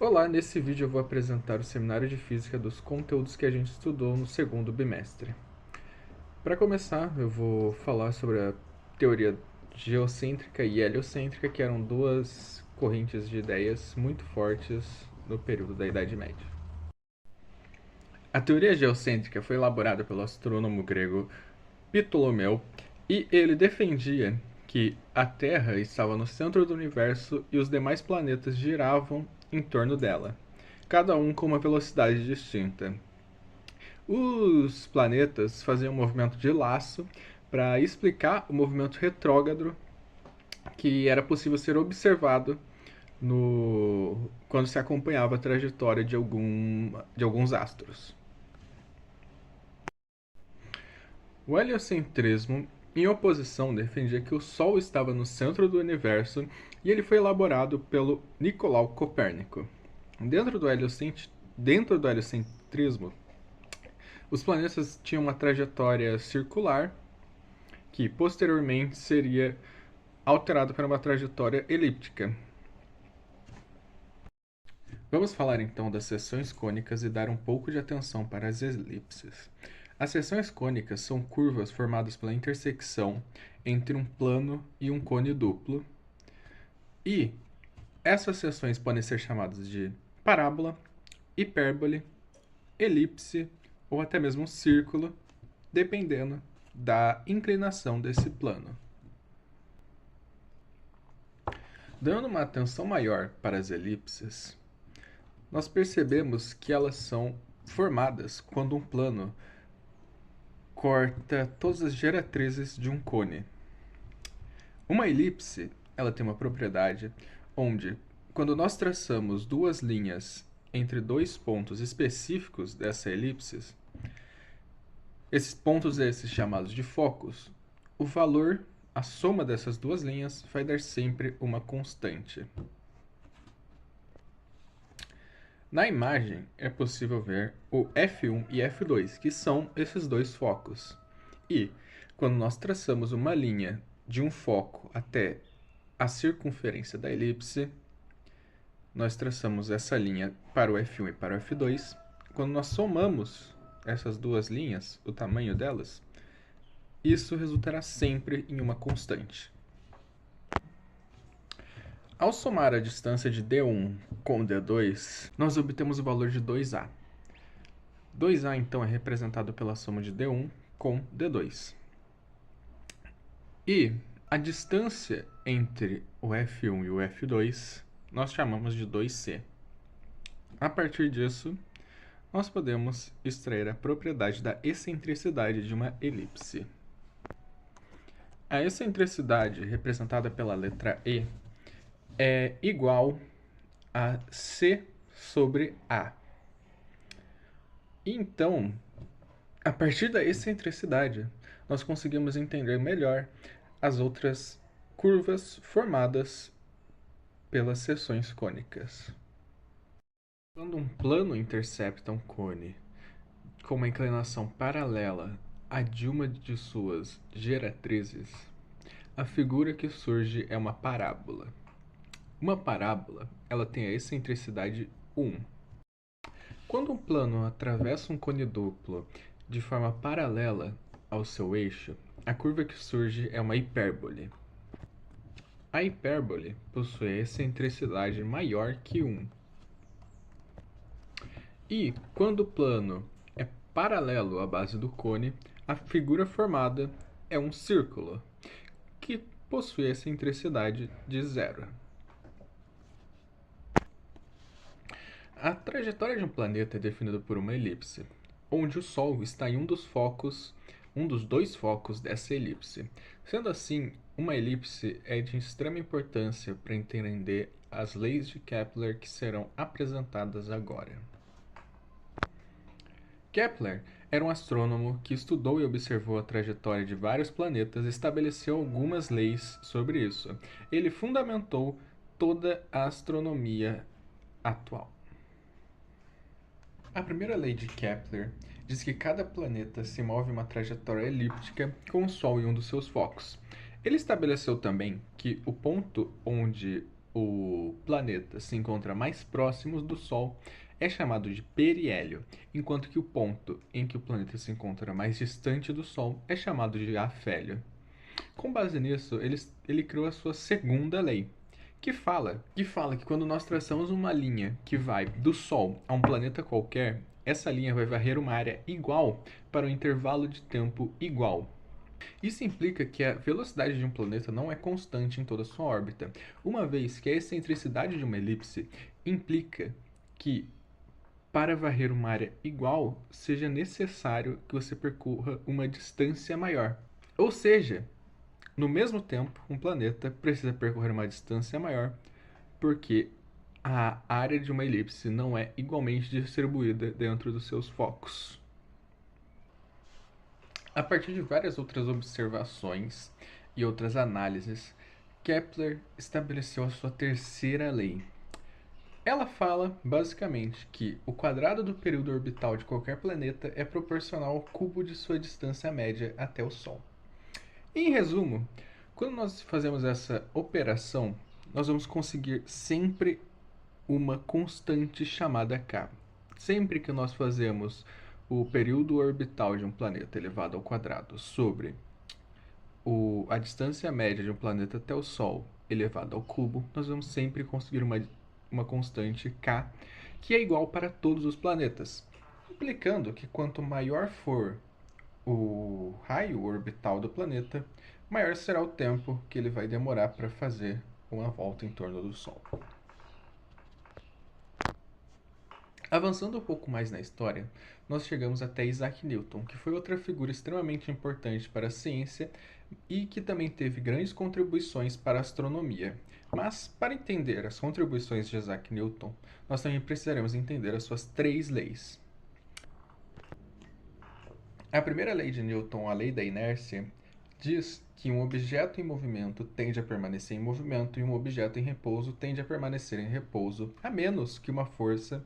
Olá, nesse vídeo eu vou apresentar o seminário de física dos conteúdos que a gente estudou no segundo bimestre. Para começar, eu vou falar sobre a teoria geocêntrica e heliocêntrica, que eram duas correntes de ideias muito fortes no período da Idade Média. A teoria geocêntrica foi elaborada pelo astrônomo grego Ptolomeu e ele defendia que a Terra estava no centro do universo e os demais planetas giravam em torno dela, cada um com uma velocidade distinta. Os planetas faziam um movimento de laço para explicar o movimento retrógrado que era possível ser observado quando se acompanhava a trajetória de alguns astros. O heliocentrismo, em oposição, defendia que o Sol estava no centro do universo e ele foi elaborado pelo Nicolau Copérnico. Dentro do heliocentrismo, os planetas tinham uma trajetória circular que posteriormente seria alterada para uma trajetória elíptica. Vamos falar então das seções cônicas e dar um pouco de atenção para as elipses. As seções cônicas são curvas formadas pela intersecção entre um plano e um cone duplo, e essas seções podem ser chamadas de parábola, hipérbole, elipse ou até mesmo círculo, dependendo da inclinação desse plano. Dando uma atenção maior para as elipses, nós percebemos que elas são formadas quando um plano corta todas as diretrizes de um cone. Uma elipse, ela tem uma propriedade onde, quando nós traçamos duas linhas entre dois pontos específicos dessa elipse, esses pontos chamados de focos, o valor, a soma dessas duas linhas, vai dar sempre uma constante. Na imagem é possível ver o F1 e F2, que são esses dois focos. E, quando nós traçamos uma linha de um foco até a circunferência da elipse, nós traçamos essa linha para o F1 e para o F2. Quando nós somamos essas duas linhas, o tamanho delas, isso resultará sempre em uma constante. Ao somar a distância de D1 com D2, nós obtemos o valor de 2A. 2A então é representado pela soma de D1 com D2. E a distância entre o F1 e o F2 nós chamamos de 2C. A partir disso, nós podemos extrair a propriedade da excentricidade de uma elipse. A excentricidade, representada pela letra E, é igual a C sobre A. Então, a partir da excentricidade, nós conseguimos entender melhor as outras curvas formadas pelas seções cônicas. Quando um plano intercepta um cone com uma inclinação paralela à de uma de suas diretrizes, a figura que surge é uma parábola. Uma parábola, ela tem a excentricidade 1. Quando um plano atravessa um cone duplo de forma paralela ao seu eixo, a curva que surge é uma hipérbole. A hipérbole possui a excentricidade maior que 1. E quando o plano é paralelo à base do cone, a figura formada é um círculo, que possui a excentricidade de 0. A trajetória de um planeta é definida por uma elipse, onde o Sol está em um dos dois focos dessa elipse. Sendo assim, uma elipse é de extrema importância para entender as leis de Kepler que serão apresentadas agora. Kepler era um astrônomo que estudou e observou a trajetória de vários planetas e estabeleceu algumas leis sobre isso. Ele fundamentou toda a astronomia atual. A primeira lei de Kepler diz que cada planeta se move em uma trajetória elíptica com o Sol em um dos seus focos. Ele estabeleceu também que o ponto onde o planeta se encontra mais próximo do Sol é chamado de periélio, enquanto que o ponto em que o planeta se encontra mais distante do Sol é chamado de afélio. Com base nisso, ele criou a sua segunda lei, que fala que quando nós traçamos uma linha que vai do Sol a um planeta qualquer, essa linha vai varrer uma área igual para um intervalo de tempo igual. Isso implica que a velocidade de um planeta não é constante em toda a sua órbita, uma vez que a excentricidade de uma elipse implica que, para varrer uma área igual, seja necessário que você percorra uma distância maior. Ou seja, no mesmo tempo, um planeta precisa percorrer uma distância maior porque a área de uma elipse não é igualmente distribuída dentro dos seus focos. A partir de várias outras observações e outras análises, Kepler estabeleceu a sua terceira lei. Ela fala, basicamente, que o quadrado do período orbital de qualquer planeta é proporcional ao cubo de sua distância média até o Sol. Em resumo, quando nós fazemos essa operação, nós vamos conseguir sempre uma constante chamada k. Sempre que nós fazemos o período orbital de um planeta elevado ao quadrado sobre a distância média de um planeta até o Sol elevado ao cubo, nós vamos sempre conseguir uma constante k que é igual para todos os planetas, implicando que quanto maior for o raio orbital do planeta, maior será o tempo que ele vai demorar para fazer uma volta em torno do Sol. Avançando um pouco mais na história, nós chegamos até Isaac Newton, que foi outra figura extremamente importante para a ciência e que também teve grandes contribuições para a astronomia. Mas, para entender as contribuições de Isaac Newton, nós também precisaremos entender as suas três leis. A primeira lei de Newton, a lei da inércia, diz que um objeto em movimento tende a permanecer em movimento e um objeto em repouso tende a permanecer em repouso, a menos que uma força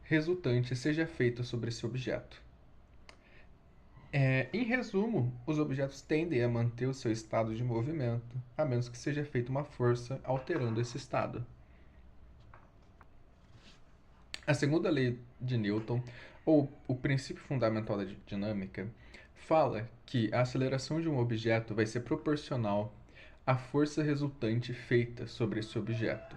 resultante seja feita sobre esse objeto. Em resumo, os objetos tendem a manter o seu estado de movimento, a menos que seja feita uma força alterando esse estado. A segunda lei de Newton, ou o princípio fundamental da dinâmica, fala que a aceleração de um objeto vai ser proporcional à força resultante feita sobre esse objeto.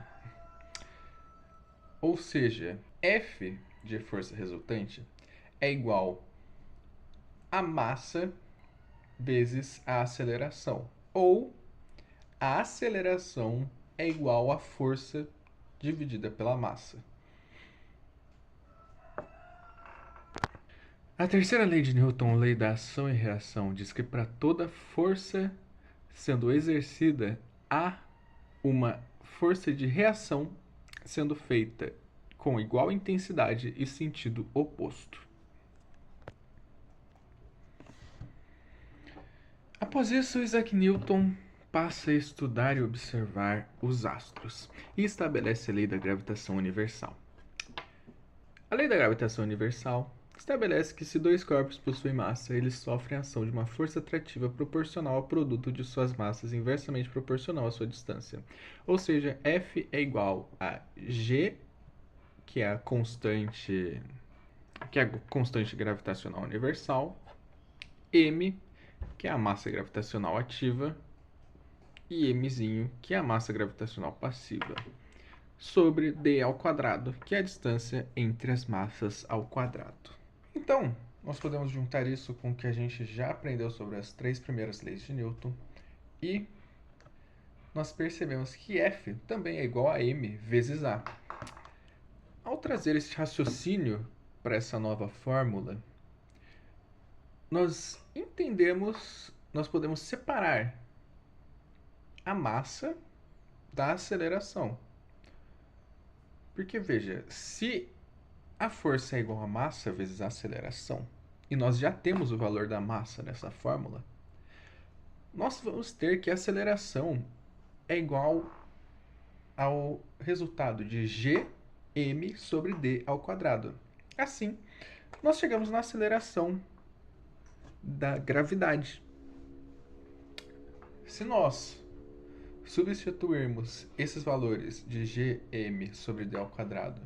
Ou seja, F de força resultante é igual a massa vezes a aceleração, ou a aceleração é igual à força dividida pela massa. A terceira lei de Newton, lei da ação e reação, diz que para toda força sendo exercida, há uma força de reação sendo feita com igual intensidade e sentido oposto. Após isso, Isaac Newton passa a estudar e observar os astros e estabelece a lei da gravitação universal. A lei da gravitação universal estabelece que se dois corpos possuem massa, eles sofrem a ação de uma força atrativa proporcional ao produto de suas massas inversamente proporcional à sua distância. Ou seja, F é igual a G, que é a constante gravitacional universal, M, que é a massa gravitacional ativa, e mzinho, que é a massa gravitacional passiva, sobre d ao quadrado, que é a distância entre as massas ao quadrado. Então, nós podemos juntar isso com o que a gente já aprendeu sobre as três primeiras leis de Newton e nós percebemos que F também é igual a m vezes a. Ao trazer esse raciocínio para essa nova fórmula, nós podemos separar a massa da aceleração. Porque, veja, se a força é igual a massa vezes a aceleração, e nós já temos o valor da massa nessa fórmula, nós vamos ter que a aceleração é igual ao resultado de gm sobre d ao quadrado. Assim, nós chegamos na aceleração da gravidade. Se nós substituirmos esses valores de gm sobre d ao quadrado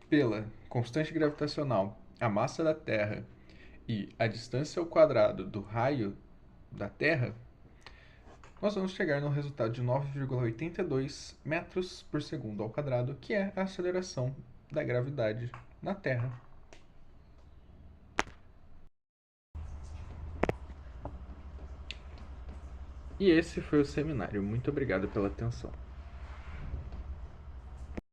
pela constante gravitacional, a massa da Terra e a distância ao quadrado do raio da Terra, nós vamos chegar no resultado de 9,82 metros por segundo ao quadrado, que é a aceleração da gravidade na Terra. E esse foi o seminário. Muito obrigado pela atenção.